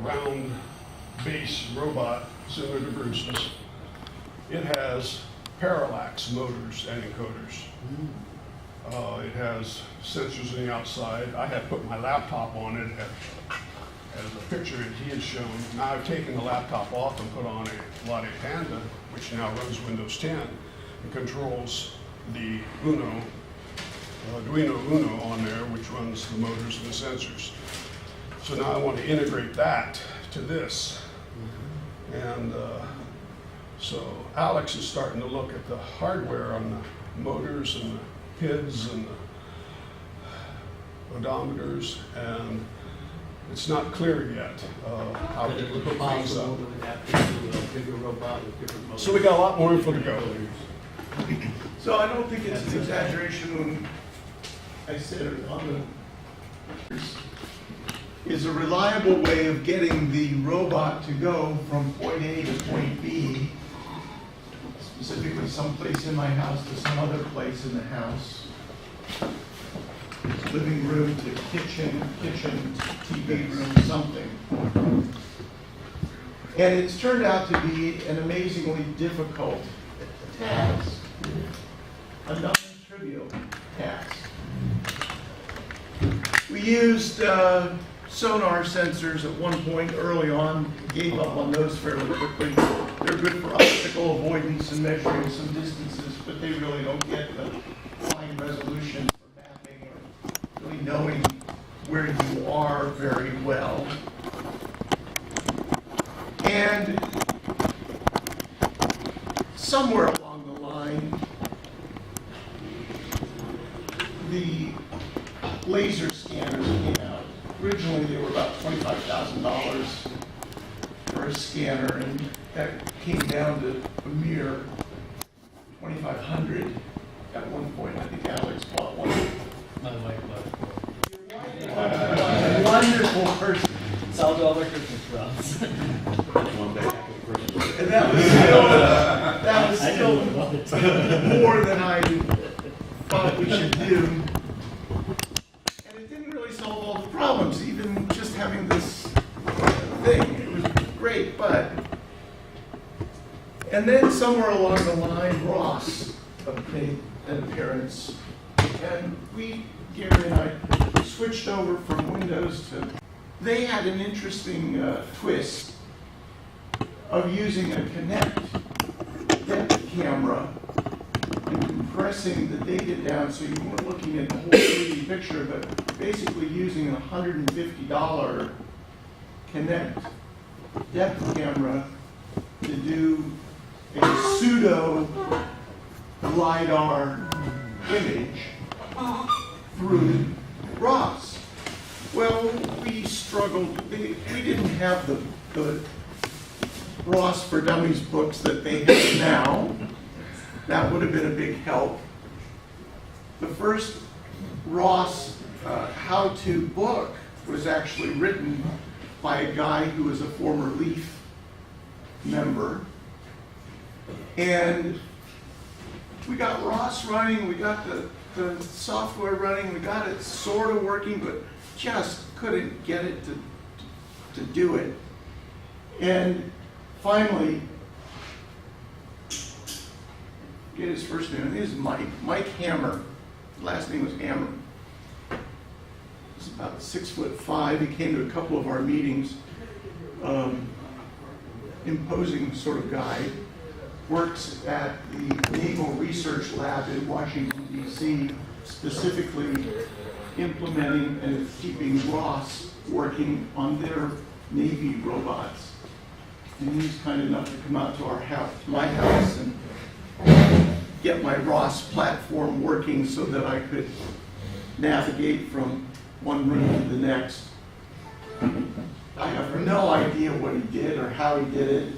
round base robot similar to Bruce's. It has parallax motors and encoders. It has sensors on the outside. I had put my laptop on it as a picture that he had shown. Now I've taken the laptop off and put on a Latte Panda, which now runs Windows 10 and controls the Arduino Uno on there, which runs the motors and the sensors. So now I want to integrate that to this. And so Alex is starting to look at the hardware on the motors and the PIDs and the odometers, and it's not clear yet how to hook things up. So we got a lot more info to go. So I don't think it's an exaggeration when I said on the is a reliable way of getting the robot to go from point A to point B, specifically someplace in my house to some other place in the house. Living room to kitchen, TV room, something. And it's turned out to be an amazingly difficult task, a non-trivial task. We used sonar sensors at one point early on, gave up on those fairly quickly. They're good for obstacle avoidance and measuring some distances, but they really don't get the fine resolution for mapping or really knowing where you are very well. And somewhere along the line, the laser scanners came out. Originally, they were about $25,000 for a scanner, and that came down to a mere $2,500 at one point. I think Alex bought one. My wife bought A wonderful person. it. I'll do all the Christmas runs. And that was still more than I thought we should do. And it didn't really solve all the problems, even just having this thing. It was great, but. And then somewhere along the line, Ross made an appearance. And Gary and I switched over from Windows to. They had an interesting twist of using a Kinect depth camera and compressing the data down so you weren't looking at the whole 3D picture, but basically using a $150 Kinect depth camera to do a pseudo LiDAR image through ROS. Well, we struggled. We didn't have the ROS for Dummies books that they have now. That would have been a big help. The first ROS how-to book was actually written by a guy who was a former Leaf member. And we got ROS running, we got the software running, we got it sort of working, but just couldn't get it to do it. And finally, get his first name, I think it was Mike Hammer. Last name was Hammer. He was about 6'5". He came to a couple of our meetings. Imposing sort of guy. Works at the Naval Research Lab in Washington, D.C., specifically implementing and keeping ROS working on their Navy robots. And he's kind enough to come out to our house, my house, and get my ROS platform working so that I could navigate from one room to the next. I have no idea what he did or how he did it,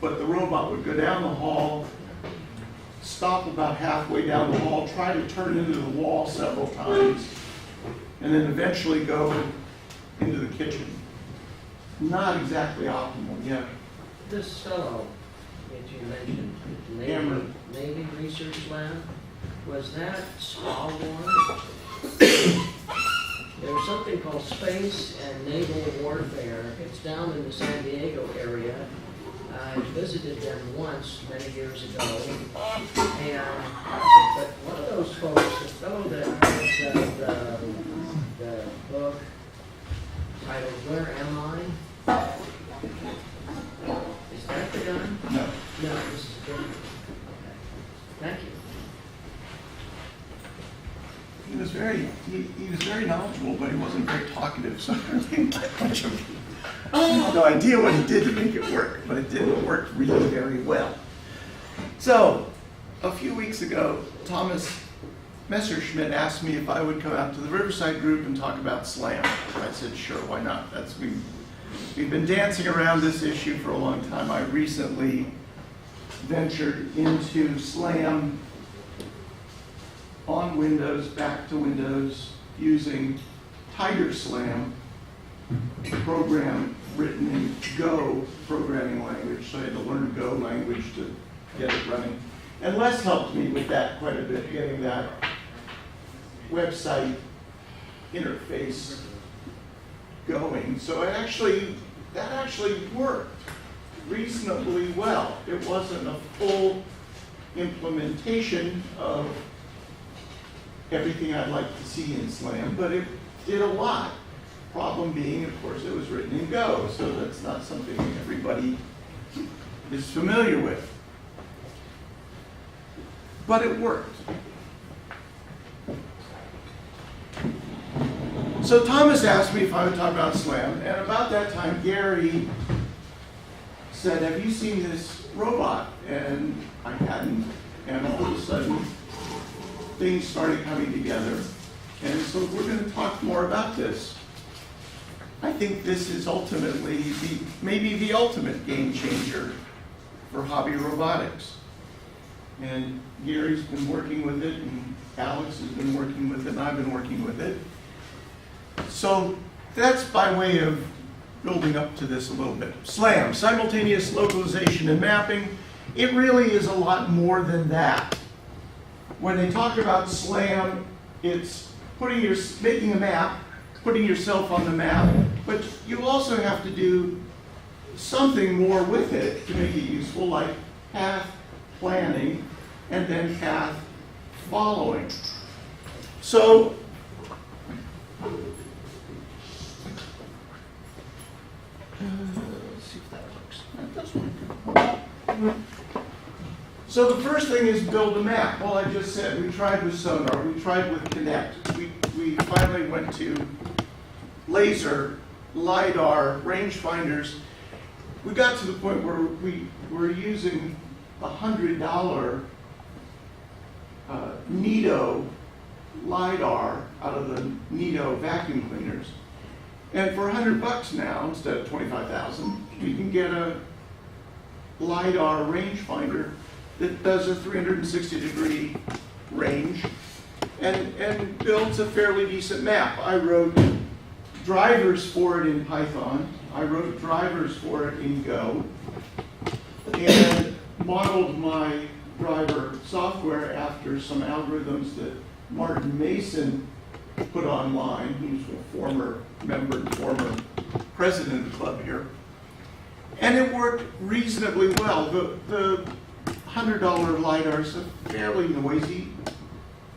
but the robot would go down the hall, stop about halfway down the hall, try to turn into the wall several times, and then eventually go into the kitchen. Not exactly optimal yet. This fellow that you mentioned, Hammer. Navy Research Lab, was that small one? there's something called Space and Naval Warfare. It's down in the San Diego area. I visited them once many years ago, and but one of those folks, the fellow that has the book titled "Where Am I?" Is that the guy? No. No, this is different. Okay. Thank you. He was very knowledgeable, but he wasn't very talkative, so I didn't get much of it. I have no idea what he did to make it work, but it didn't work really very well. So, a few weeks ago, Thomas Messerschmidt asked me if I would come out to the Riverside group and talk about SLAM. I said, sure, why not? We've been dancing around this issue for a long time. I recently ventured into SLAM on Windows, back to Windows, using TigerSlam, a program written in Go programming language. So I had to learn Go language to get it running. And Les helped me with that quite a bit, getting that website interface going. So that actually worked reasonably well. It wasn't a full implementation of everything I'd like to see in SLAM, but it did a lot. Problem being, of course, it was written in Go, so that's not something everybody is familiar with. But it worked. So Thomas asked me if I would talk about SLAM, and about that time, Gary said, have you seen this robot? And I hadn't, and all of a sudden, things started coming together. And so we're going to talk more about this. I think this is ultimately maybe the ultimate game changer for hobby robotics. And Gary's been working with it, and Alex has been working with it, and I've been working with it. So that's by way of building up to this a little bit. SLAM, simultaneous localization and mapping. It really is a lot more than that. When they talk about SLAM, it's making a map, putting yourself on the map, but you also have to do something more with it to make it useful, like path planning and then path following. So, let's see if that works. That does work. So the first thing is build a map. Well, I just said we tried with Sonar, we tried with Connect. We finally went to laser, LiDAR, rangefinders. We got to the point where we were using $100 Nito LiDAR out of the Nito vacuum cleaners. And for $100 now, instead of $25,000, you can get a LiDAR rangefinder that does a 360-degree range and builds a fairly decent map. I wrote drivers for it in Python. I wrote drivers for it in Go, and modeled my driver software after some algorithms that Martin Mason put online. He's a former member and former president of the club here. And it worked reasonably well. The $100 LiDAR is a fairly noisy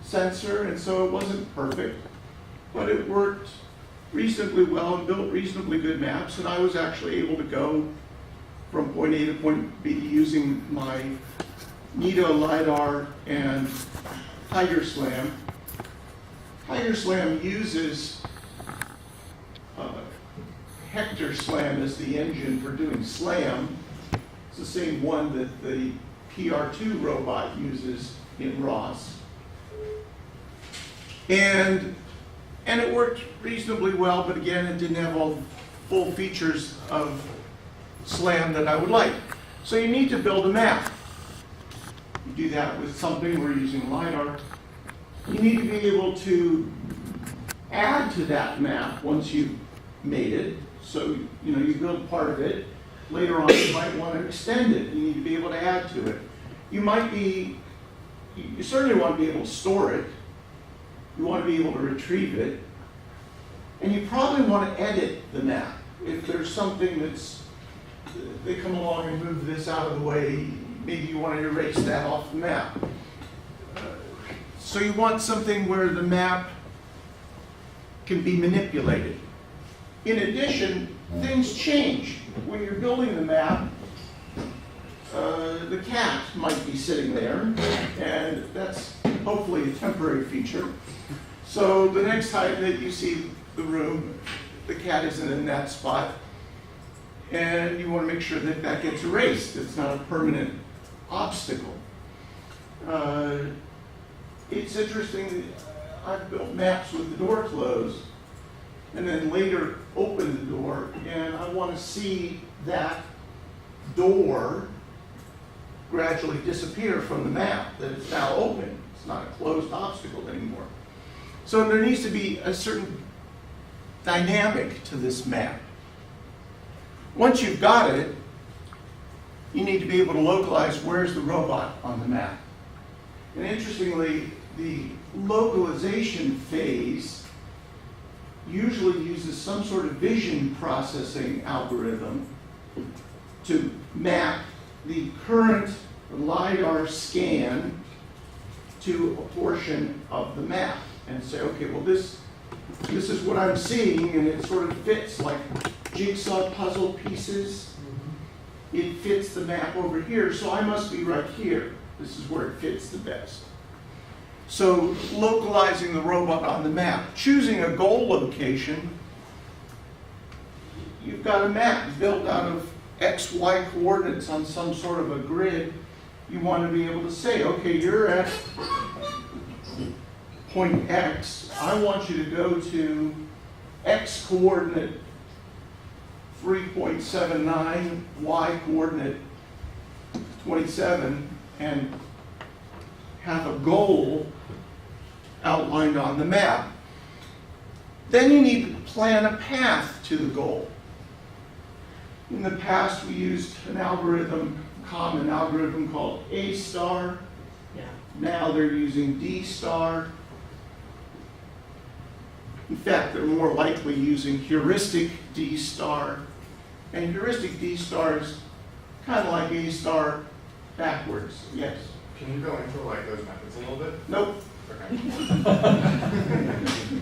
sensor, and so it wasn't perfect, but it worked reasonably well and built reasonably good maps, and I was actually able to go from point A to point B using my Nito LiDAR and TigerSlam. TigerSlam uses Hector Slam as the engine for doing SLAM. It's the same one that the PR2 robot uses in ROS. And it worked reasonably well, but again, it didn't have all the full features of SLAM that I would like. So you need to build a map. You do that with something, we're using LiDAR. You need to be able to add to that map once you've made it. So, you build part of it. Later on, you might want to extend it. You need to be able to add to it. You certainly want to be able to store it. You want to be able to retrieve it. And you probably want to edit the map. If there's something they come along and move this out of the way, maybe you want to erase that off the map. So you want something where the map can be manipulated. In addition, things change. When you're building the map, the cat might be sitting there, and that's hopefully a temporary feature. So the next time that you see the room, the cat isn't in that spot, and you want to make sure that that gets erased. It's not a permanent obstacle. It's interesting, I've built maps with the door closed, and then later open the door, and I want to see that door gradually disappear from the map, that it's now open. It's not a closed obstacle anymore. So there needs to be a certain dynamic to this map. Once you've got it, you need to be able to localize where's the robot on the map. And interestingly, the localization phase usually uses some sort of vision processing algorithm to map the current LiDAR scan to a portion of the map and say, okay, well this is what I'm seeing, and it sort of fits like jigsaw puzzle pieces. It fits the map over here, so I must be right here. This is where it fits the best. So localizing the robot on the map, choosing a goal location. You've got a map built out of X, Y coordinates on some sort of a grid. You want to be able to say, okay, you're at point X. I want you to go to X coordinate 3.79, Y coordinate 27, and have a goal outlined on the map. Then you need to plan a path to the goal. In the past, we used an algorithm, common algorithm called A star. Yeah. Now they're using D star. In fact, they're more likely using heuristic D star. And heuristic D star is kind of like A star backwards. Yes. Can you go into like those methods a little bit? Nope. Okay.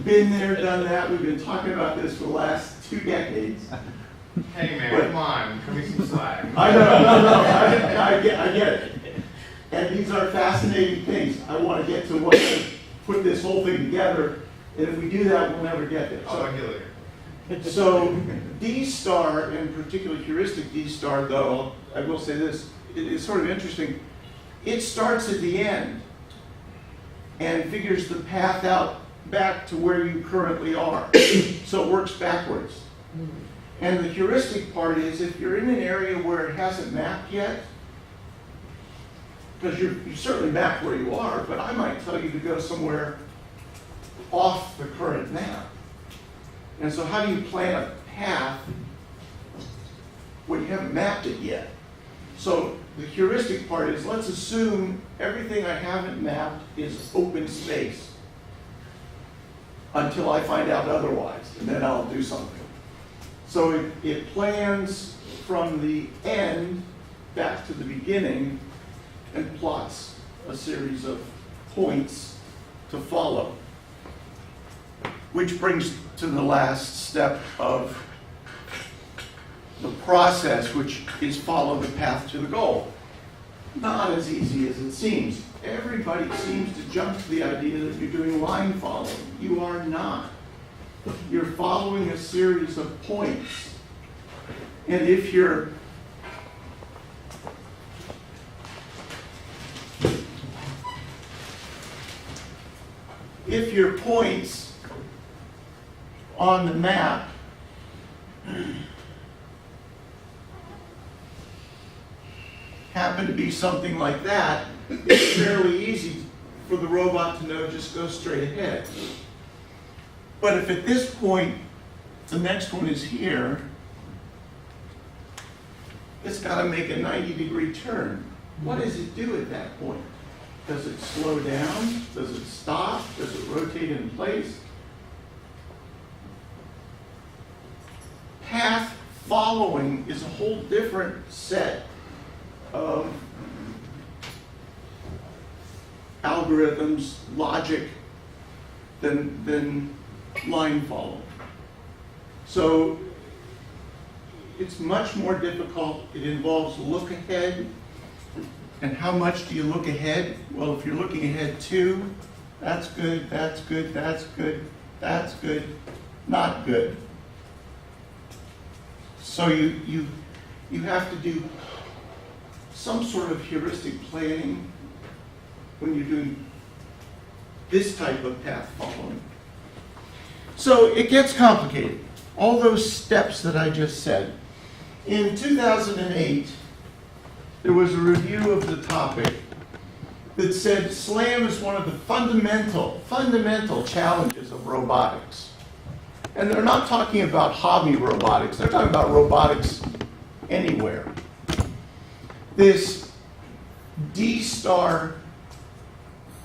Been there, done that. We've been talking about this for the last 2 decades. Hey man, come on, cut me some slack. I know. I get it. And these are fascinating things. I want to get to what put this whole thing together. And if we do that, we'll never get there. I'll talk to you later. So D star, and particularly heuristic D star, though, I will say this, it is sort of interesting. It starts at the end and figures the path out back to where you currently are. So it works backwards. And the heuristic part is if you're in an area where it hasn't mapped yet, because you certainly mapped where you are, but I might tell you to go somewhere off the current map. And so how do you plan a path when you haven't mapped it yet? So the heuristic part is, let's assume everything I haven't mapped is open space until I find out otherwise, and then I'll do something. So it plans from the end back to the beginning and plots a series of points to follow. Which brings to the last step of the process, which is follow the path to the goal. Not as easy as it seems. Everybody seems to jump to the idea that you're doing line following. You are not. You're following a series of points. And if your points on the map happen to be something like that, it's fairly easy for the robot to know just go straight ahead. But if at this point, the next one is here, it's got to make a 90-degree turn. What does it do at that point? Does it slow down? Does it stop? Does it rotate in place? following is a whole different set of algorithms, logic, than line follow. So it's much more difficult. It involves look ahead. And how much do you look ahead? Well, if you're looking ahead to, that's good, that's good, that's good, that's good, not good. So you have to do some sort of heuristic planning when you're doing this type of path following. So it gets complicated. All those steps that I just said. In 2008, there was a review of the topic that said SLAM is one of the fundamental challenges of robotics. And they're not talking about hobby robotics, they're talking about robotics anywhere. This D-star,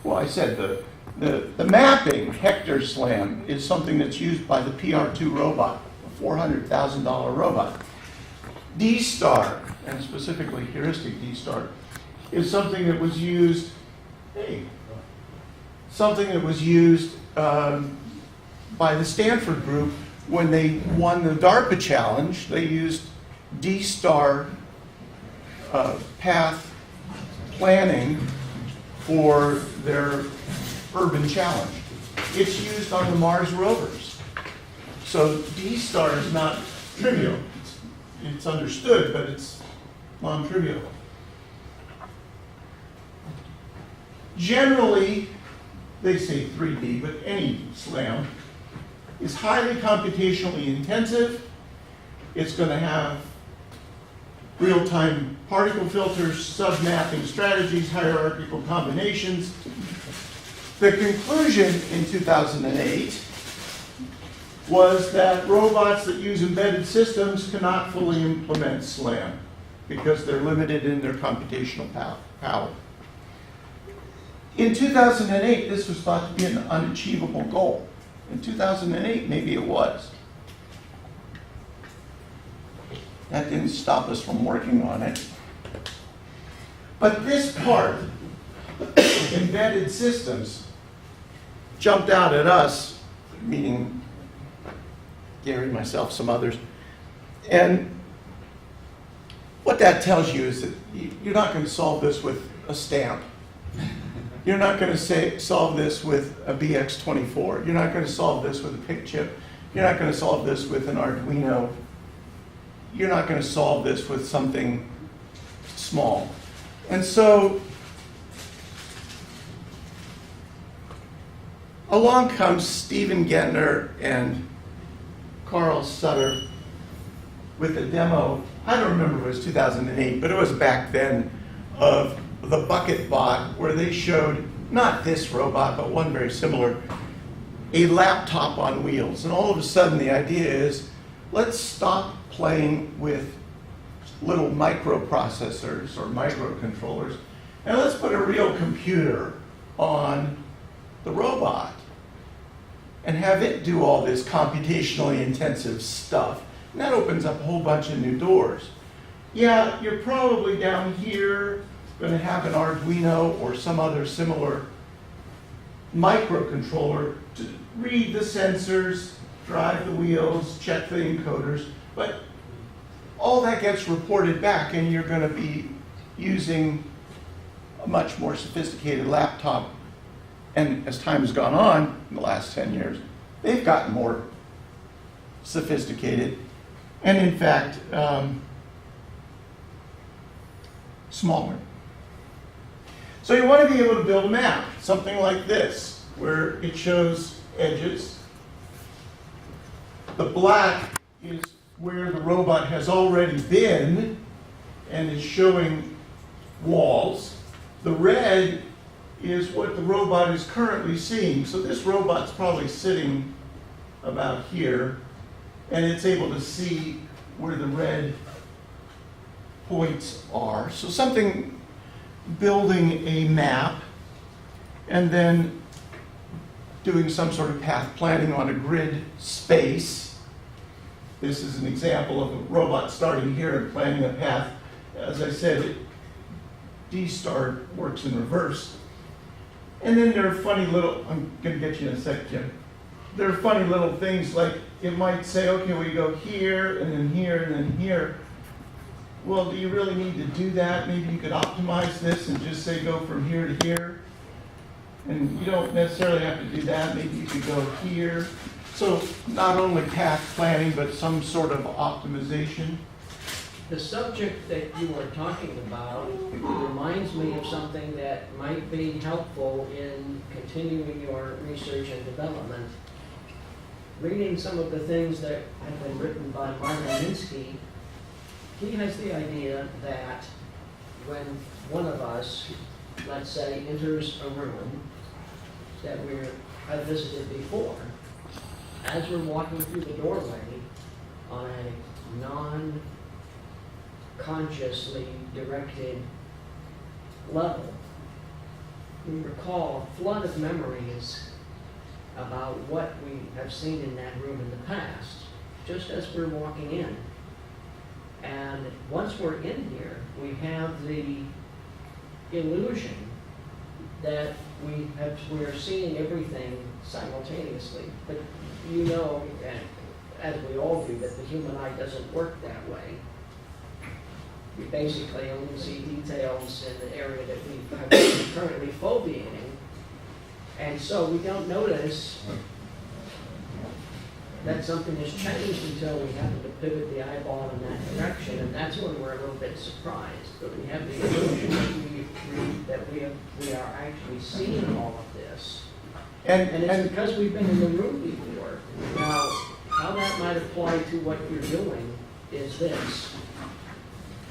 well, I said the mapping Hector SLAM is something that's used by the PR2 robot, a $400,000 robot. D-star, and specifically heuristic D-star, is something that was used, by the Stanford group when they won the DARPA challenge. They used D-star path planning for their urban challenge. It's used on the Mars rovers. So D-star is not trivial. It's understood, but it's non-trivial. Generally, they say 3D, but any SLAM is highly computationally intensive. It's going to have real-time particle filters, sub-mapping strategies, hierarchical combinations. The conclusion in 2008 was that robots that use embedded systems cannot fully implement SLAM because they're limited in their computational power. In 2008, this was thought to be an unachievable goal. In 2008, maybe it was. That didn't stop us from working on it. But this part, embedded systems, jumped out at us, meaning Gary, myself, some others. And what that tells you is that you're not going to solve this with a stamp. You're not going to solve this with a BX24. You're not going to solve this with a PIC chip. You're not going to solve this with an Arduino. You're not going to solve this with something small. And so along comes Stephen Gettner and Carl Sutter with a demo. I don't remember if it was 2008, but it was back then, of the Bucket Bot, where they showed not this robot, but one very similar, a laptop on wheels. And all of a sudden the idea is, let's stop playing with little microprocessors or microcontrollers, and let's put a real computer on the robot and have it do all this computationally intensive stuff. And that opens up a whole bunch of new doors. Yeah, you're probably down here going to have an Arduino or some other similar microcontroller to read the sensors, drive the wheels, check the encoders, but all that gets reported back, and you're going to be using a much more sophisticated laptop. And as time has gone on in the last 10 years, they've gotten more sophisticated and, in fact, smaller. So you want to be able to build a map, something like this, where it shows edges. The black is where the robot has already been and is showing walls. The red is what the robot is currently seeing. So this robot's probably sitting about here, and it's able to see where the red points are. So something, building a map and then doing some sort of path planning on a grid space. this is an example of a robot starting here and planning a path. As I said, D-Star works in reverse. And then there are funny little, I'm gonna get you in a sec, Jim. There are funny little things like it might say, okay, we go here and then here and then here. Well, do you really need to do that? Maybe you could optimize this and just say go from here to here. And you don't necessarily have to do that. Maybe you could go here. So not only path planning, but some sort of optimization. The subject that you were talking about reminds me of something that might be helpful in continuing your research and development. Reading some of the things that have been written by Martin Minsky, he has the idea that when one of us, let's say, enters a room that have visited before, as we're walking through the doorway on a non-consciously directed level, we recall a flood of memories about what we have seen in that room in the past, just as we're walking in. And once we're in here, we have the illusion that we are seeing everything simultaneously. But you know, and as we all do, that the human eye doesn't work that way. We basically only see details in the area that we are currently foveating. And so we don't notice that something has changed until we happen to pivot the eyeball in that direction, and that's when we're a little bit surprised. But we have the illusion that we are actually seeing all of this. And it's because we've been in the room before. Now, how that might apply to what you're doing is this.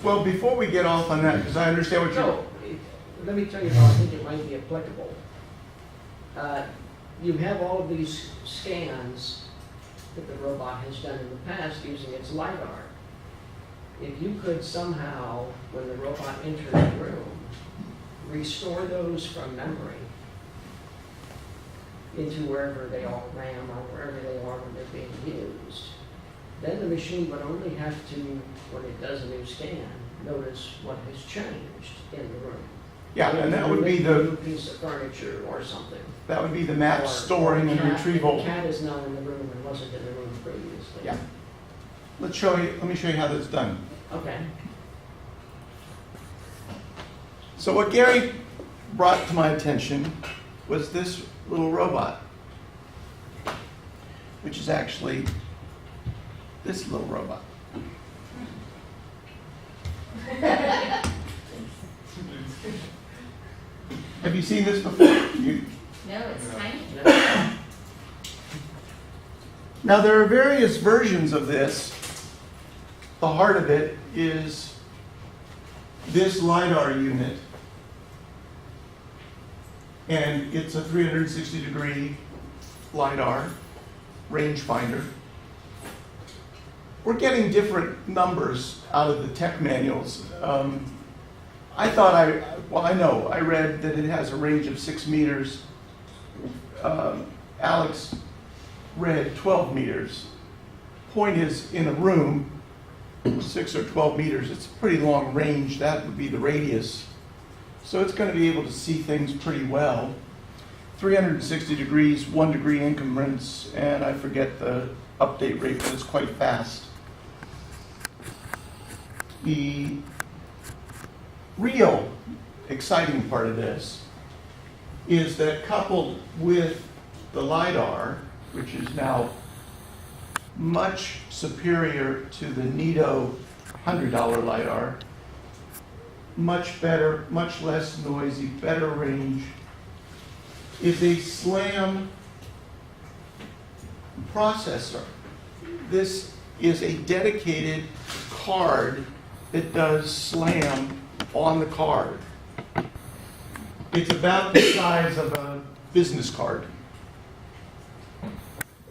Well, before we get off on that, because I understand what you're... So, let me tell you how I think it might be applicable. You have all of these scans that the robot has done in the past using its LiDAR. If you could somehow, when the robot enters the room, restore those from memory into wherever they all RAM or wherever they are when they're being used, then the machine would only have to, when it does a new scan, notice what has changed in the room. Yeah, and that would be A the... new piece of furniture or something. That would be the map Or storing and cat- retrieval. The cat is now in the room and wasn't in the room previously. Yeah. Let me show you how that's done. Okay. So what Gary brought to my attention was this little robot, which is actually this little robot. Have you seen this before? No, it's tiny. Now there are various versions of this. The heart of it is this LiDAR unit. And it's a 360-degree LiDAR rangefinder. We're getting different numbers out of the tech manuals. I read that it has a range of 6 meters. Alex read 12 meters. Point is, in a room, 6 or 12 meters, it's a pretty long range. That would be the radius. So it's going to be able to see things pretty well. 360 degrees, 1 degree increments, and I forget the update rate, but it's quite fast. The real exciting part of this is that coupled with the LiDAR, which is now much superior to the Nito $100 LiDAR, much better, much less noisy, better range, is a SLAM processor. This is a dedicated card that does SLAM on the card. It's about the size of a business card.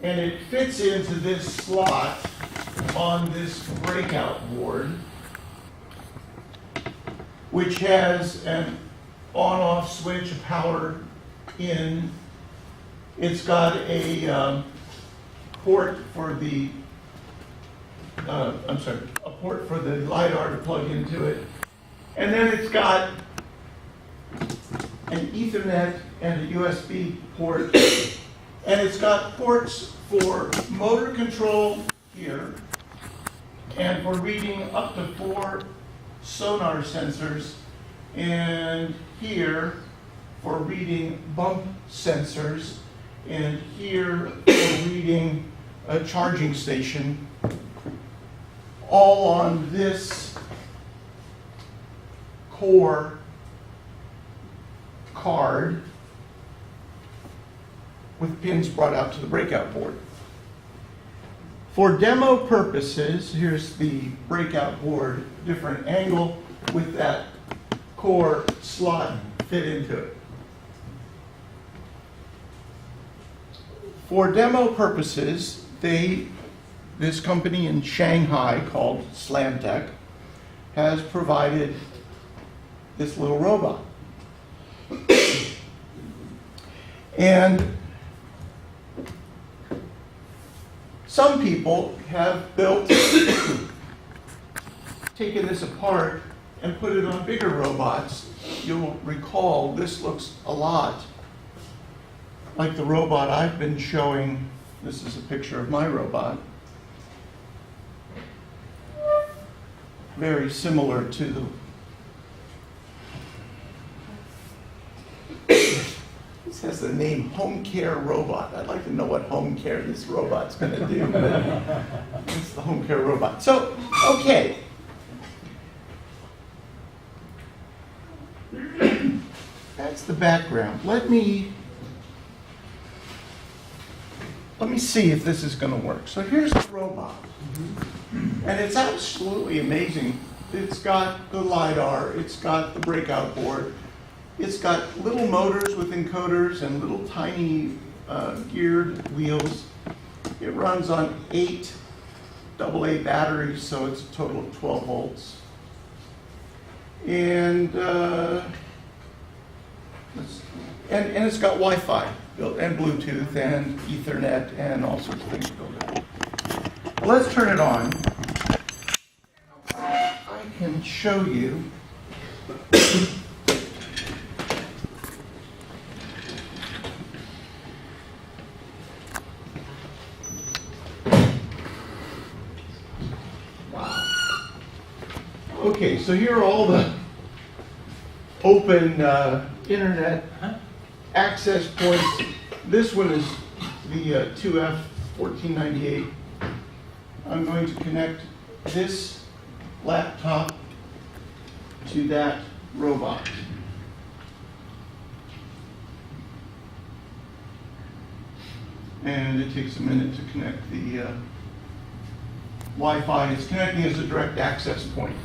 And it fits into this slot on this breakout board, which has an on-off switch, a power in. It's got a port for the a port for the LiDAR to plug into it. And then it's got an Ethernet and a USB port. And it's got ports for motor control here and for reading up to 4 sonar sensors, and here for reading bump sensors, and here for reading a charging station, all on this core card with pins brought out to the breakout board. For demo purposes, here's the breakout board, different angle with that core slot fit into it. For demo purposes, this company in Shanghai called Slamtech has provided this little robot. And some people have taken this apart and put it on bigger robots. You'll recall this looks a lot like the robot I've been showing. This is a picture of my robot. Very similar to the... This has the name Home Care Robot. I'd like to know what home care this robot's going to do. But it's the Home Care Robot. So, okay. That's the background. Let me see if this is going to work. So here's the robot. And it's absolutely amazing. It's got the LiDAR. It's got the breakout board. It's got little motors with encoders and little tiny geared wheels. It runs on 8 AA batteries, so it's a total of 12 volts. And it's got Wi-Fi built, and Bluetooth and Ethernet and all sorts of things built in. Let's turn it on. I can show you. Okay, so here are all the open internet access points. This one is the 2F1498. I'm going to connect this laptop to that robot. And it takes a minute to connect the Wi-Fi. It's connecting as a direct access point.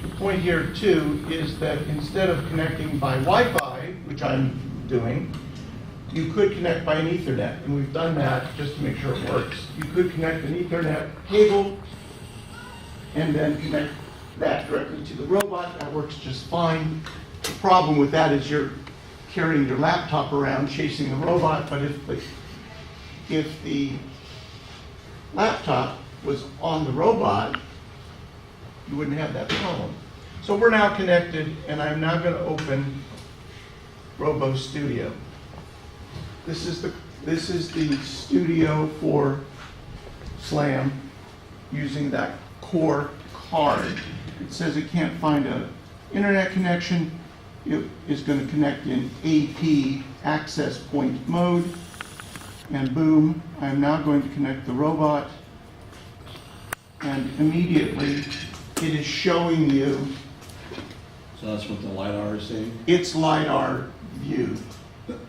The point here, too, is that instead of connecting by Wi-Fi, which I'm doing, you could connect by an Ethernet, and we've done that just to make sure it works. You could connect an Ethernet cable and then connect that directly to the robot. That works just fine. The problem with that is you're carrying your laptop around chasing the robot, but if the laptop was on the robot, you wouldn't have that problem. So we're now connected, and I'm now going to open Robo Studio. This is the studio for SLAM using that core card. It says it can't find an internet connection. It is going to connect in AP access point mode, and boom, I'm now going to connect the robot, and immediately it is showing you. So that's what the LiDAR is seeing? Its LiDAR view.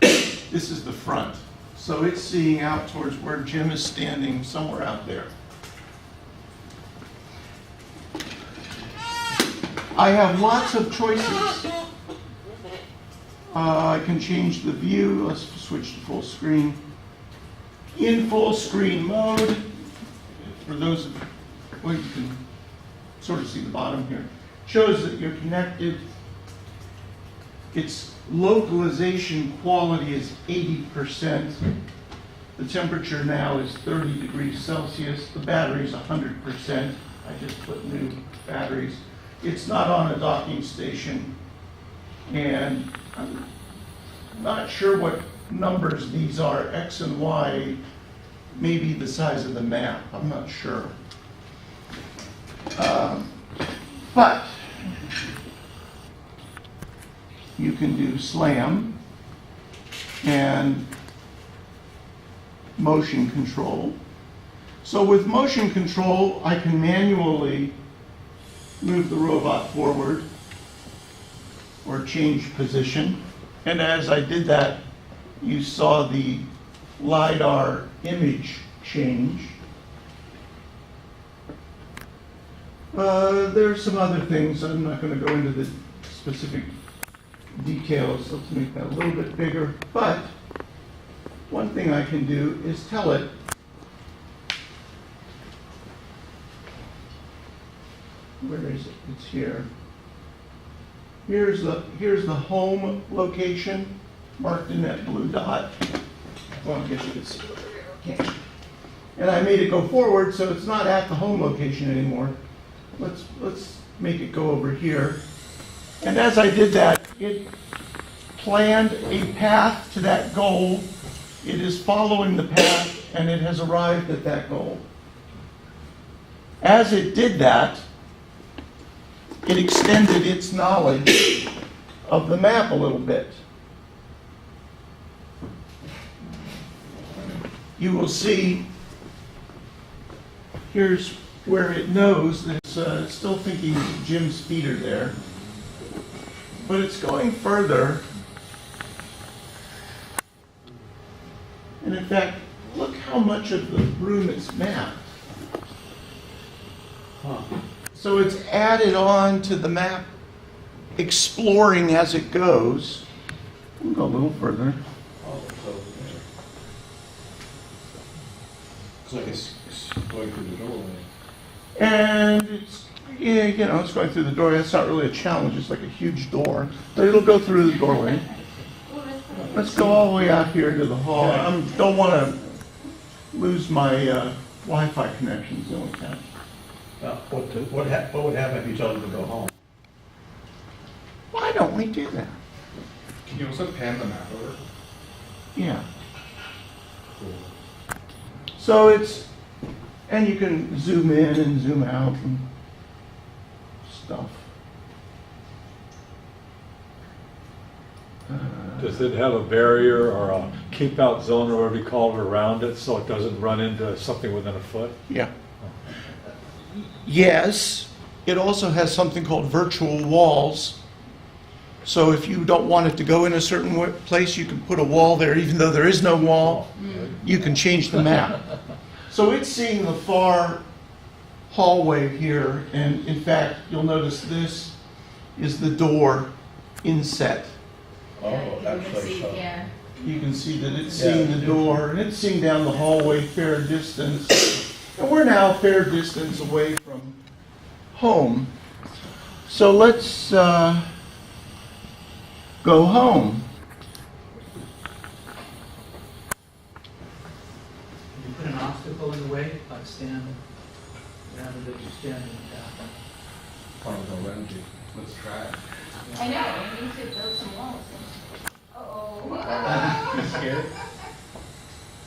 This is the front. So it's seeing out towards where Jim is standing, somewhere out there. I have lots of choices. I can change the view. Let's switch to full screen. In full screen mode, for those of well, you can sort of see the bottom here, shows that you're connected. Its localization quality is 80%. The temperature now is 30 degrees Celsius. The battery is 100%. I just put new batteries. It's not on a docking station, and I'm not sure what numbers these are, X and Y, maybe the size of the map, I'm not sure. But you can do slam and motion control. So with motion control, I can manually move the robot forward or change position. And as I did that, you saw the LiDAR image change. There's some other things. I'm not going to go into the specific details. Let's make that a little bit bigger. But one thing I can do is tell it where is it? It's here. Here's the home location marked in that blue dot. Well, I guess you can see over there. Okay. And I made it go forward, so it's not at the home location anymore. Let's make it go over here. And as I did that, it planned a path to that goal. It is following the path, and it has arrived at that goal. As it did that, it extended its knowledge of the map a little bit. You will see, here's where it knows that it's still thinking Jim's feet are there, but it's going further. And in fact, look how much of the room it's mapped. So it's added on to the map, exploring as it goes. We'll go a little further. Oh, so, yeah. It's like it's going through the doorway. And it's, yeah, you know, it's going through the door. That's not really a challenge. It's like a huge door. But it'll go through the doorway. Let's go all the way out here to the hall. I don't want to lose my Wi-Fi connections. The only catch. What would happen if you told them to go home? Why don't we do that? Can you also pan the map over? Yeah. So it's, and you can zoom in and zoom out and stuff. Does it have a barrier or a keep out zone or whatever you call it around it so it doesn't run into something within a foot? Yeah. Yes, it also has something called virtual walls. So if you don't want it to go in a certain place, you can put a wall there, even though there is no wall. You can change the map. So it's seeing the far hallway here, and in fact, you'll notice this is the door inset. Oh, You can actually, see, so. yeah. You can see that it's seeing the door, and it's seeing down the hallway fair distance. And we're now a fair distance away from home. So let's go home. You put an obstacle in the way, like stand, rather than just stand in the path. Probably go around you. Let's try it. I know, we need to build some walls. Uh-oh. You scared?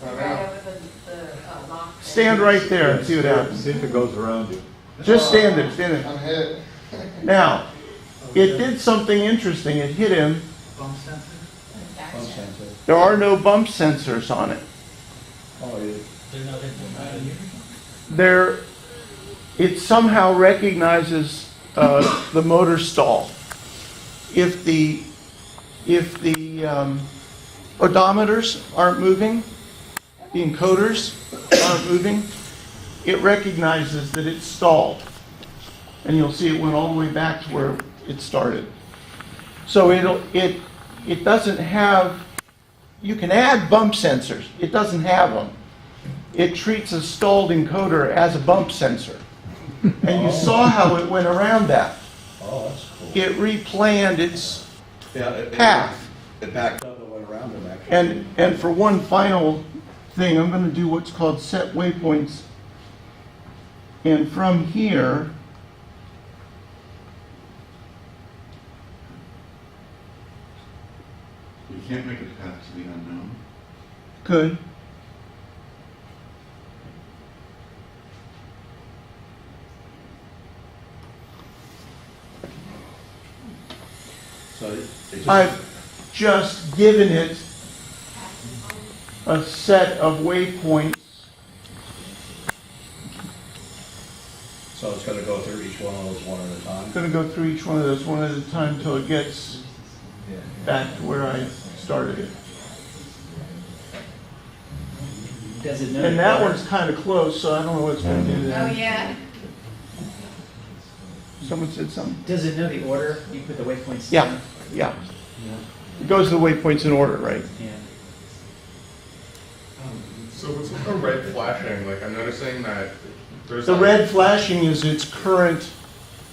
Right over the lock. Stand right there and see what happens. See if it goes around you. Just stand there, stand there. I'm hit. Now, it did something interesting. It hit him. Bump sensor? Gotcha. Bump sensor. There are no bump sensors on it. Oh, yeah. They're not in the There, it somehow recognizes the motor stall. If the odometers aren't moving, the encoders aren't moving, it recognizes that it's stalled. And you'll see it went all the way back to where it started. So it doesn't have, you can add bump sensors. It doesn't have them. It treats a stalled encoder as a bump sensor. And you saw how it went around that. Oh, that's cool. It replanned its Yeah, path. It backed up and went around it, actually. And for one final thing, I'm going to do what's called set waypoints And from here, You can't make a path to the unknown. could, So it just, I've just given it a set of waypoints. so it's gonna go through each one of those one at a time? I'm gonna go through each one of those one at a time until it gets back to where I started it. Does it know? And that one's kind of close, so I don't know what's gonna do Oh, that. yeah. Someone said something? Does it know the order you put the waypoints? Yeah, yeah. It goes to the waypoints in order, right? Yeah. So what's the red flashing? Like I'm noticing that there's The like, red flashing is its current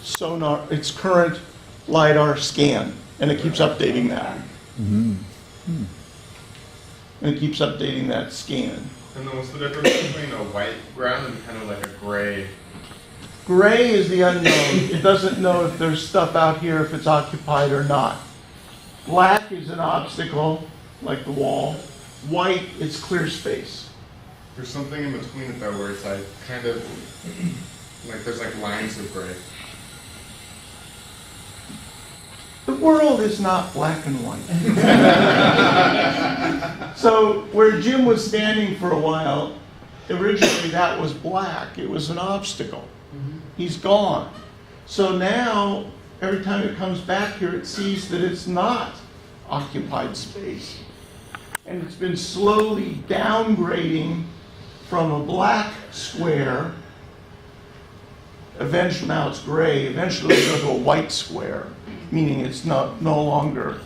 sonar, its current LiDAR scan, and it keeps updating that. And it keeps updating that scan. And then what's the difference between a white ground and kind of like a gray? Gray is the unknown. It doesn't know if there's stuff out here, if it's occupied or not. Black is an obstacle, like the wall. White is clear space. There's something in between it though where it's like kind of like there's like lines of gray. The world is not black and white. So where Jim was standing for a while, originally that was black. It was an obstacle. He's gone. So now, every time it comes back here, it sees that it's not occupied space. And it's been slowly downgrading from a black square. Eventually, now it's gray. Eventually, it'll go to a white square, meaning it's no longer,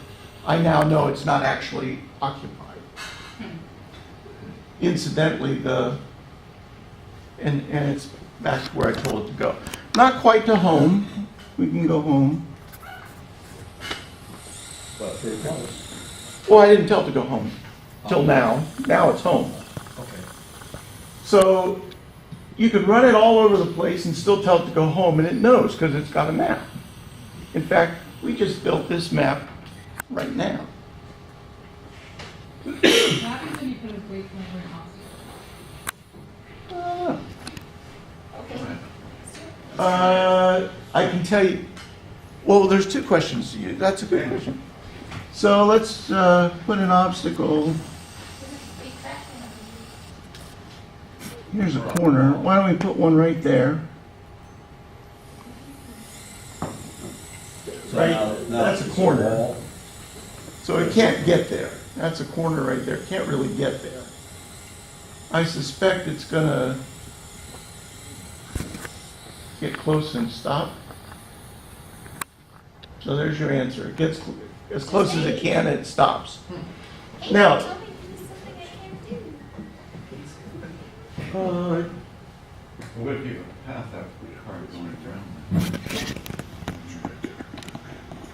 I now know it's not actually occupied. Incidentally, and it's back to where I told it to go. Not quite to home. We can go home. But through close. Well, I didn't tell it to go home till now. Now it's home. Okay. So you could run it all over the place and still tell it to go home, and it knows because it's got a map. In fact, we just built this map right now. What happens when you put a waypoint where an obstacle? I can tell you, well, there's two questions to you. That's a good question. So let's put an obstacle. Here's a corner. Why don't we put one right there? So Right, now that's a it's corner. wall. So it can't get there. That's a corner right there. Can't really get there. I suspect it's gonna get close and stop. So there's your answer. It gets as close as it can, it stops. Now, Tell me to do something I can't do. uh, We're going to give a path out for the car going around.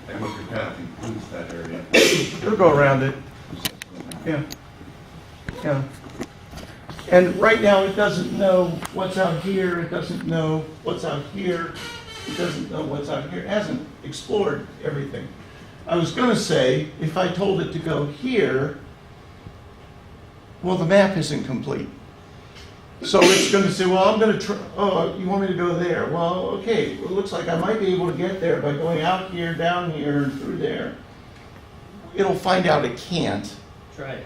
I hope your path includes that area. it'll go around it. Yeah. Yeah. And right now, it doesn't know what's out here. It doesn't know what's out here. It doesn't know what's out here. It hasn't explored everything. I was going to say, if I told it to go here, well, the map isn't complete. So it's going to say, well, I'm going to oh, you want me to go there? Well, okay, it looks like I might be able to get there by going out here, down here, and through there. It'll find out it can't. Try it.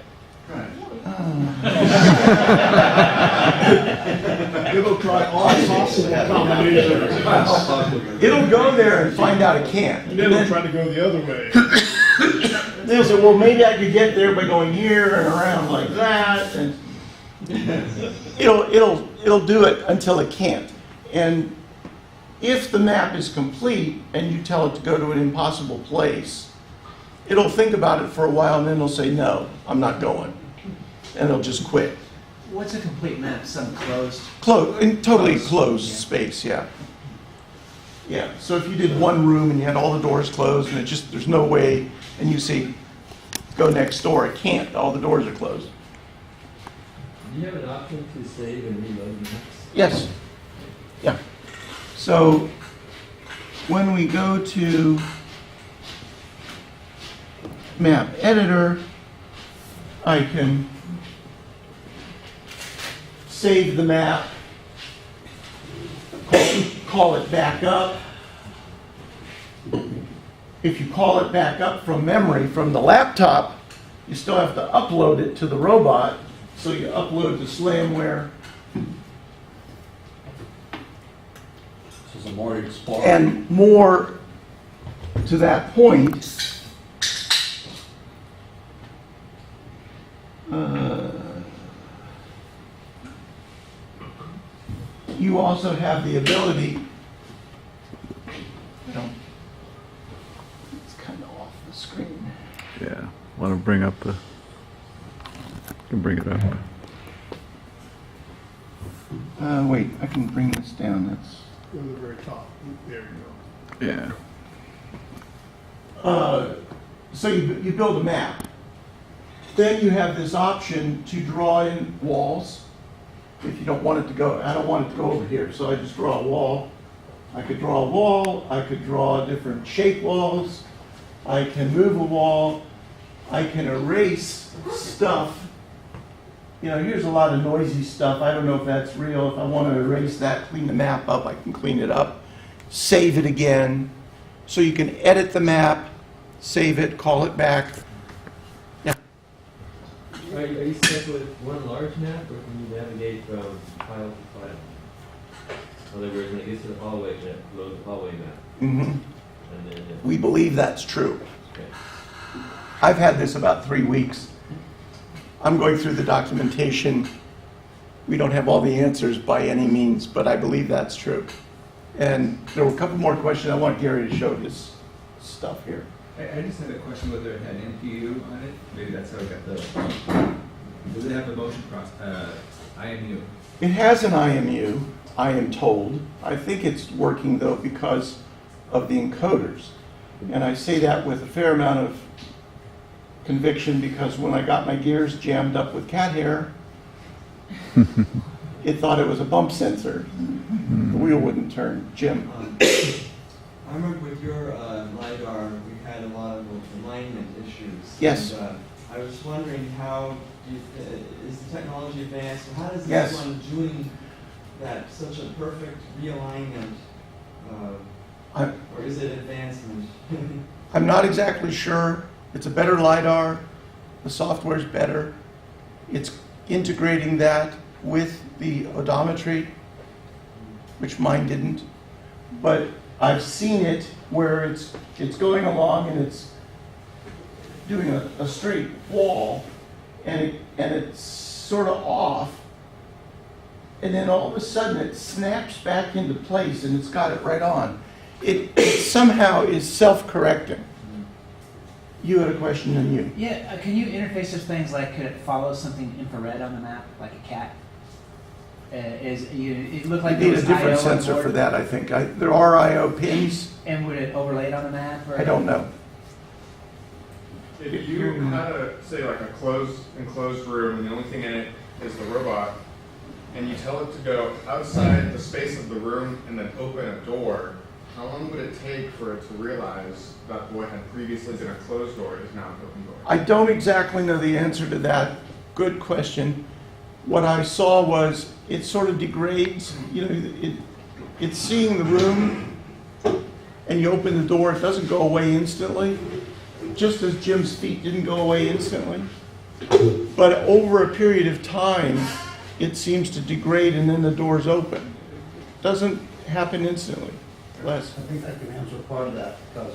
Right. It'll try all possible combinations. It'll go there and find out it can't. And then it'll try to go the other way. Then it'll say, well, maybe I could get there by going here and around like that, and it'll do it until it can't. And if the map is complete and you tell it to go to an impossible place, it'll think about it for a while and then it'll say, no, I'm not going. And it'll just quit. What's a complete map? Some closed? Totally closed space, yeah. Yeah, so if you did one room and you had all the doors closed and there's no way, and you say, go next door, it can't, all the doors are closed. Do you have an option to save and reload maps? Yes, yeah. So when we go to map editor, I can save the map, call it back up. If you call it back up from memory, from the laptop, you still have to upload it to the robot. So you upload the slamware. This is a more explorer. And more to that point, you also have the ability, it's kind of off the screen. Yeah, want to bring up the, can bring it up. Wait, I can bring this down, that's. Go to the very top. There you go. Yeah. So you build a map. Then you have this option to draw in walls. If you don't want it to go, I don't want it to go over here, so I just draw a wall. I could draw a wall, I could draw different shape walls, I can move a wall, I can erase stuff. You know, here's a lot of noisy stuff. I don't know if that's real. If I want to erase that, clean the map up, I can clean it up. Save it again. So you can edit the map, save it, call it back. Yeah. Are you stuck with one large map, or can you navigate from file to file? In other words, when it gets to the hallway, load the hallway map. Mm-hmm. And then, We believe that's true. okay. I've had this about 3 weeks. I'm going through the documentation. We don't have all the answers by any means, but I believe that's true. And there were a couple more questions. I want Gary to show this stuff here. I just had a question whether it had NPU on it. Maybe that's how it got the. Does it have the motion process? IMU. It has an IMU, I am told. I think it's working though because of the encoders. And I say that with a fair amount of conviction because when I got my gears jammed up with cat hair, it thought it was a bump sensor. The wheel wouldn't turn. Jim? I remember with your LiDAR, we had a lot of alignment issues. Yes. And, I was wondering how is the technology advanced? How does Yes. this one doing that such a perfect realignment, or is it advancement? I'm not exactly sure. It's a better LiDAR. The software's better. It's integrating that with the odometry, which mine didn't. But I've seen it where it's going along and it's doing a straight wall and it's sort of off. And then all of a sudden it snaps back into place and it's got it right on. It somehow is self-correcting. You had a question on you. Yeah, can you interface those things like could it follow something infrared on the map, like a cat? It looked like You there need a was different IO on sensor board. for that, I think. There are I/O pins. And would it overlay it on the map? Or? I don't know. If you had say like a enclosed room and the only thing in it is the robot, and you tell it to go outside the space of the room and then open a door, how long would it take for it to realize that what had previously been a closed door is now an open door? I don't exactly know the answer to that. Good question. What I saw was it sort of degrades. You know, it's seeing the room, and you open the door. It doesn't go away instantly, just as Jim's feet didn't go away instantly. But over a period of time, it seems to degrade, and then the door's open. It doesn't happen instantly. Les? I think I can answer part of that because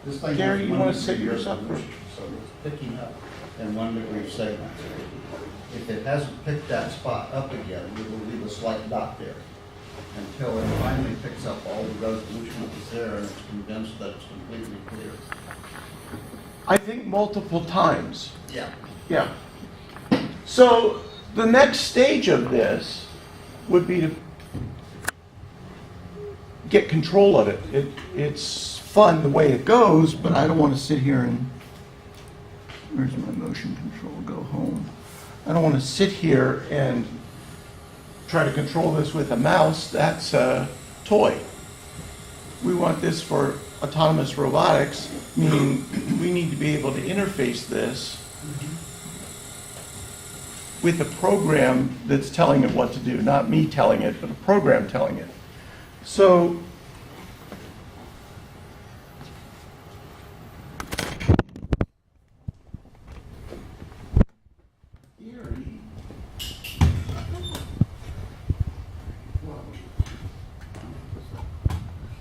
this thing. Gary, has you 1 want to set degree yours up? resolution, so it's picking up in 1 degree segments. If it hasn't picked that spot up again, we will leave a slight dot there until it finally picks up all the resolution that was there and it's convinced that it's completely clear. I think multiple times. Yeah. Yeah. So the next stage of this would be to get control of it. It's fun the way it goes, but I don't want to sit here and, where's my motion control? Go home. I don't want to sit here and try to control this with a mouse. That's a toy. we want this for autonomous robotics, meaning we need to be able to interface this with a program that's telling it what to do, not me telling it, but a program telling it. So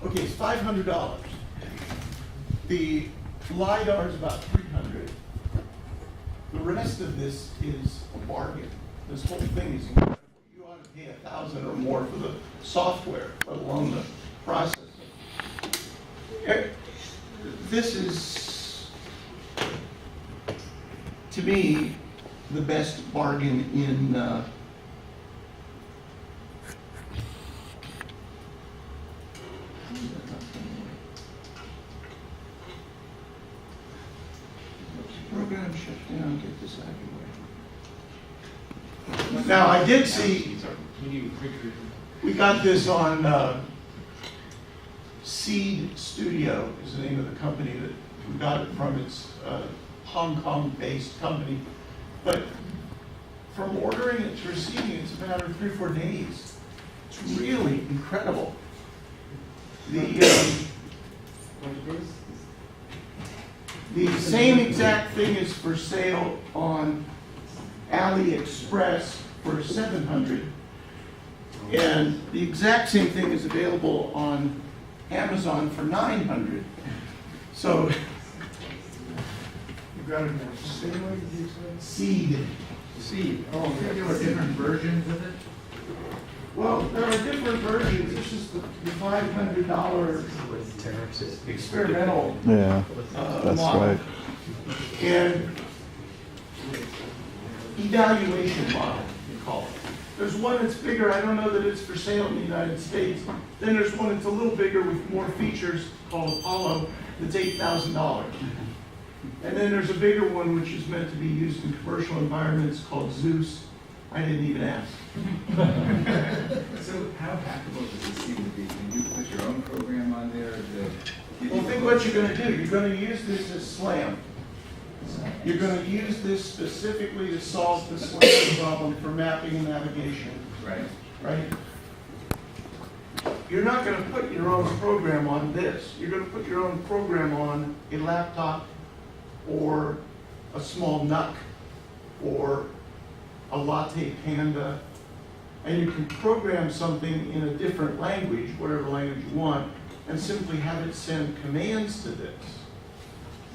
okay, it's $500. The LiDAR is about $300. The rest of this is a bargain. This whole thing is incredible. You ought to pay $1,000 or more for the software, let alone the processing. This is, to me, the best bargain in program shut down, get this out of the way. Now, I did see, we got this on Seed Studio is the name of the company that we got it from. It's a Hong Kong-based company. But from ordering it to receiving it, it's a matter of 3 or 4 days. It's really incredible. The same exact thing is for sale on AliExpress for $700, and the exact same thing is available on Amazon for $900. So You got it now. Seed. Seed. Oh, there were different versions of it? Well, there are different versions. This is the $500 experimental model. And evaluation model, you call it. There's one that's bigger. I don't know that it's for sale in the United States. Then there's one that's a little bigger with more features called Apollo that's $8,000. And then there's a bigger one which is meant to be used in commercial environments called Zeus. I didn't even ask. So how hackable does this seem to be? Can you put your own program on there to give Well, think what you're going to do. You're going to use this as SLAM. You're going to use this specifically to solve the SLAM problem for mapping and navigation. Right. Right? You're not going to put your own program on this. You're going to put your own program on a laptop or a small NUC or a Latte Panda, and you can program something in a different language, whatever language you want, and simply have it send commands to this.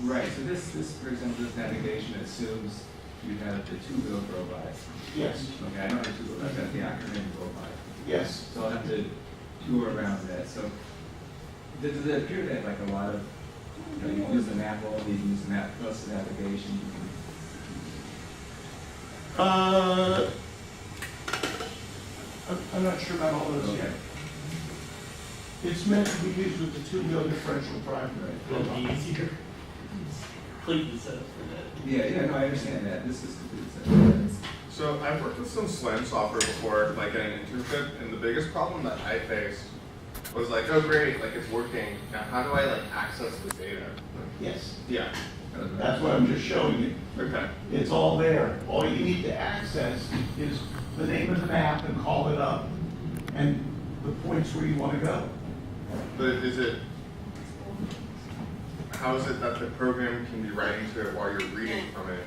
Right, so this, for example, this navigation assumes you have the two-wheeled robot. Yes. Okay, I know the two-wheeled, I've got the acronym robot. Yes. So I'll have to tour around that. So does it appear that like a lot of, you can use the map only, you can use the map plus the navigation, you can I'm not sure about all those yet. It's meant to be used with the two-wheel differential drive. It'll be easier. Completely set up for that. Yeah, no, I understand that. This is completely set up. So I've worked with some SLAM software before, like at an internship, and the biggest problem that I faced was like, oh great, like it's working. Now how do I like access the data? Yes. Yeah. That's what I'm just showing you. Okay. It's all there. All you need to access is the name of the map and call it up and the points where you want to go. But is it, how is it that the program can be writing to it while you're reading from it at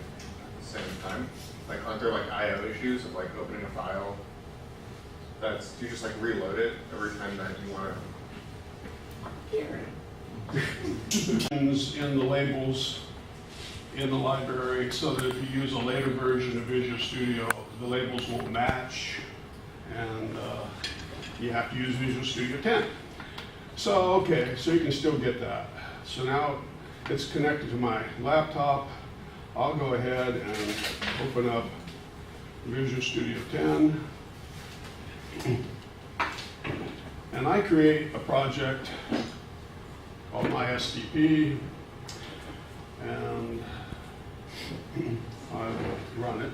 the same time? Like, aren't there like I/O issues of like opening a file? That's, do you just like reload it every time that you want to? In the labels in the library, so that if you use a later version of Visual Studio, the labels won't match, and you have to use Visual Studio 10. So, okay, so you can still get that. So now it's connected to my laptop. I'll go ahead and open up Visual Studio 10. And I create a project called my SDP, and I will run it.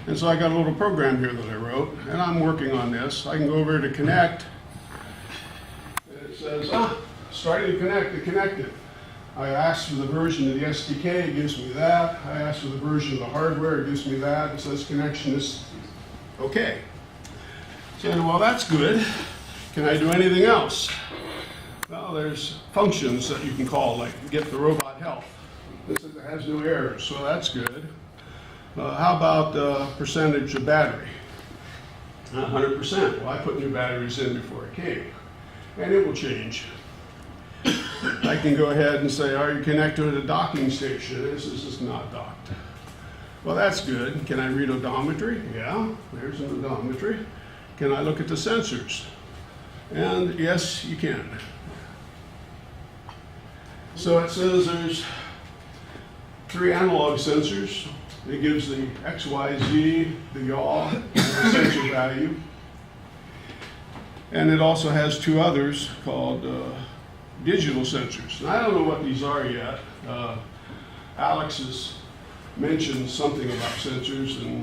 And so I got a little program here that I wrote, and I'm working on this. I can go over to connect, and it says, starting to connect, it connected. I asked for the version of the SDK, it gives me that. I asked for the version of the hardware, it gives me that. It says connection is okay. So, well, that's good. Can I do anything else? Well, there's functions that you can call, like get the robot health. This is, it has no errors, so that's good. How about percentage of battery? 100%. Well, I put new batteries in before it came, and it will change. I can go ahead and say, are you connected to the docking station? This is not docked. Well, that's good. Can I read odometry? Yeah, there's an odometry. Can I look at the sensors? And yes, you can. So it says there's 3 analog sensors. It gives the X, Y, Z, the yaw, and the sensor value. And it also has 2 others called digital sensors. And I don't know what these are yet. Alex has mentioned something about sensors,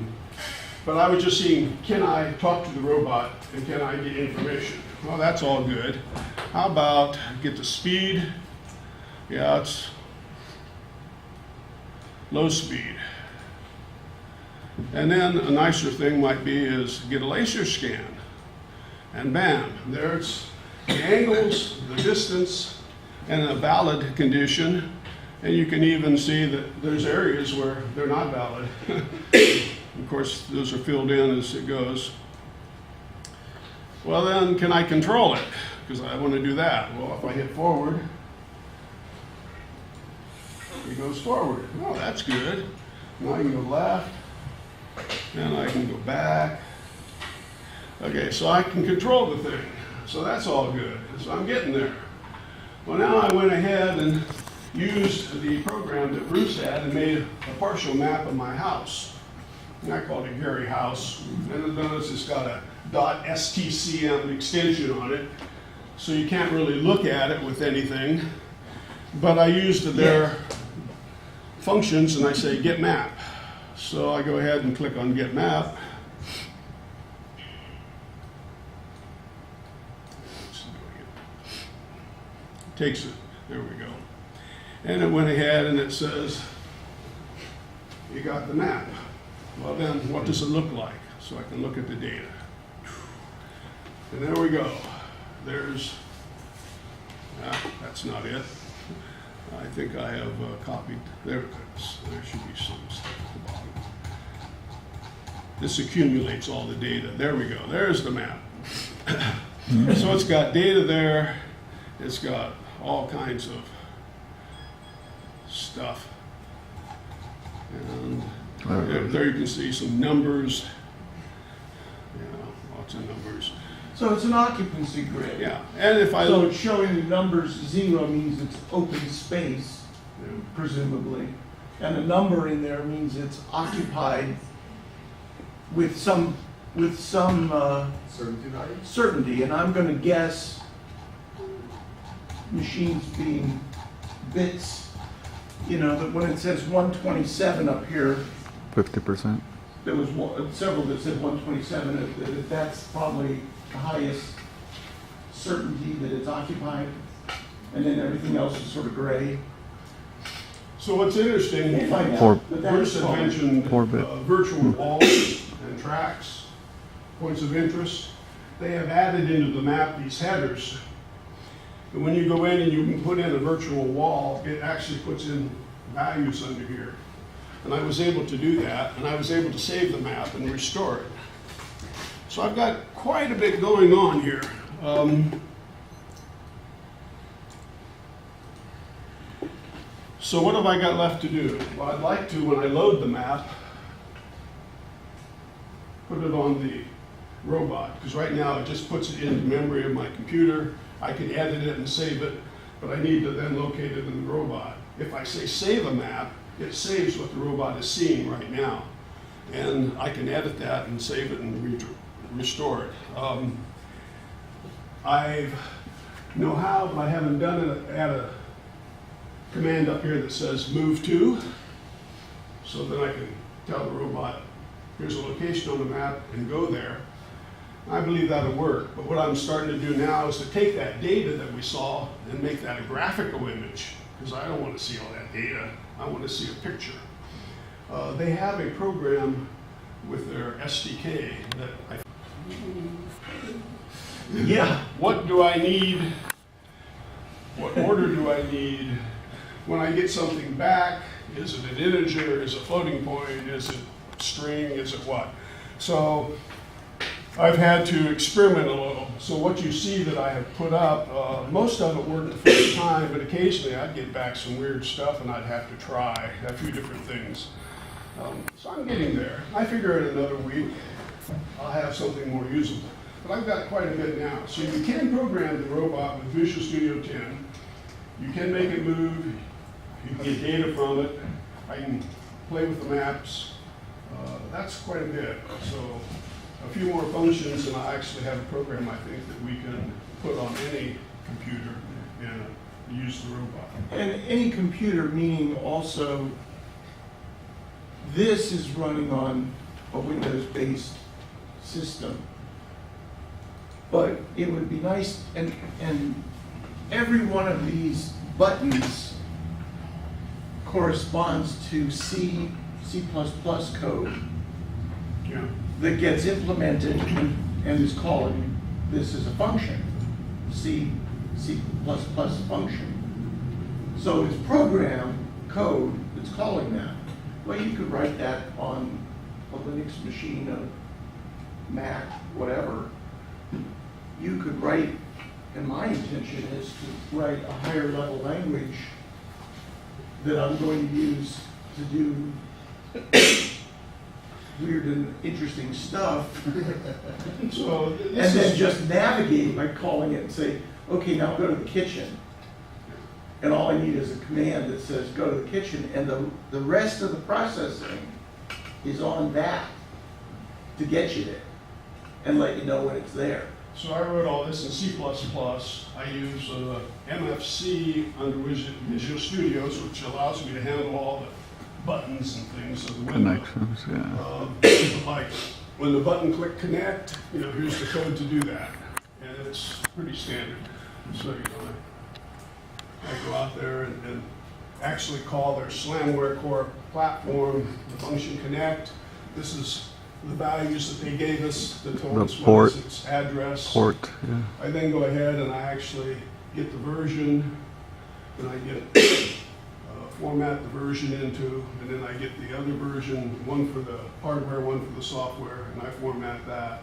but I was just seeing, can I talk to the robot and can I get information? Well, that's all good. How about get the speed? Yeah, it's low speed. And then a nicer thing might be is get a laser scan. And bam, there's the angles, the distance, and a valid condition. And you can even see that there's areas where they're not valid. Of course, those are filled in as it goes. Well, then, can I control it? Because I want to do that. Well, if I hit forward, it goes forward. Oh, that's good. Now I can go left, and I can go back. Okay, so I can control the thing. So that's all good. So I'm getting there. Well, now I went ahead and used the program that Bruce had and made a partial map of my house. And I called it Gary House. And notice it's got a .stcm extension on it, so you can't really look at it with anything. But I used their functions, and I say get map. So I go ahead and click on get map. Takes it, there we go. And it went ahead and it says, you got the map. Well then, what does it look like? So I can look at the data. And there we go. There's, that's not it. I think I have copied, there it is. There should be some stuff at the bottom. This accumulates all the data. There we go, there's the map. So it's got data there, it's got all kinds of stuff. And there you can see some numbers. Yeah, lots of numbers. So it's an occupancy grid. Yeah, and if I So look, it's showing the numbers 0 means it's open space, presumably. And a number in there means it's occupied with some Certainty value? certainty. And I'm going to guess machines being bits, you know, that when it says 127 up here, 50%. there was several that said 127, that's probably the highest certainty that it's occupied, and then everything else is sort of gray. so what's interesting, We'll find out, Four- but that's Bruce had fine. mentioned 4-bit. virtual walls and tracks, points of interest. They have added into the map these headers. And when you go in and you can put in a virtual wall, it actually puts in values under here. And I was able to do that, and I was able to save the map and restore it. So I've got quite a bit going on here. So what have I got left to do? Well, I'd like to, when I load the map, put it on the robot, because right now it just puts it in the memory of my computer. I can edit it and save it, but I need to then locate it in the robot. If I say save a map, it saves what the robot is seeing right now. And I can edit that and save it and restore it. I know how, but I haven't done it. Add a command up here that says move to, so then I can tell the robot here's a location on the map, and go there. I believe that'll work, but what I'm starting to do now is to take that data that we saw and make that a graphical image, because I don't want to see all that data. I want to see a picture. They have a program with their SDK that I... Yeah, what do I need? What order do I need? When I get something back, is it an integer, is it a floating point, is it string, is it what? So I've had to experiment a little. So what you see that I have put up, most of it worked the first time, but occasionally I'd get back some weird stuff and I'd have to try a few different things. So I'm getting there. I figure in another week I'll have something more usable. But I've got quite a bit now. So you can program the robot with Visual Studio 10. You can make it move. You can get data from it. I can play with the maps. That's quite a bit. So a few more functions, and I actually have a program, I think, that we can put on any computer and use the robot. And any computer, meaning also this is running on a Windows-based system. But it would be nice, and every one of these buttons corresponds to C++ code Yeah. that gets implemented and is calling this as a function, C++ function. So it's program code that's calling that. Well, you could write that on a Linux machine, a Mac, whatever. You could write, and my intention is to write a higher level language that I'm going to use to do weird and interesting stuff. So And this then is just navigate by calling it and say, okay, now go to the kitchen. And all I need is a command that says go to the kitchen, and the rest of the processing is on that to get you there and let you know when it's there. So I wrote all this in C++. I use MFC under Visual Studios, which allows me to handle all the buttons and things of the window. Connections, yeah. Like when the button click connect, here's the code to do that. And it's pretty standard. So, I go out there and actually call their Slamware core platform, the function connect. This is the values that they gave us, the total port, its address. Port, yeah. I then go ahead and I actually get the version, and I get format the version into, and then I get the other version, one for the hardware, one for the software, and I format that.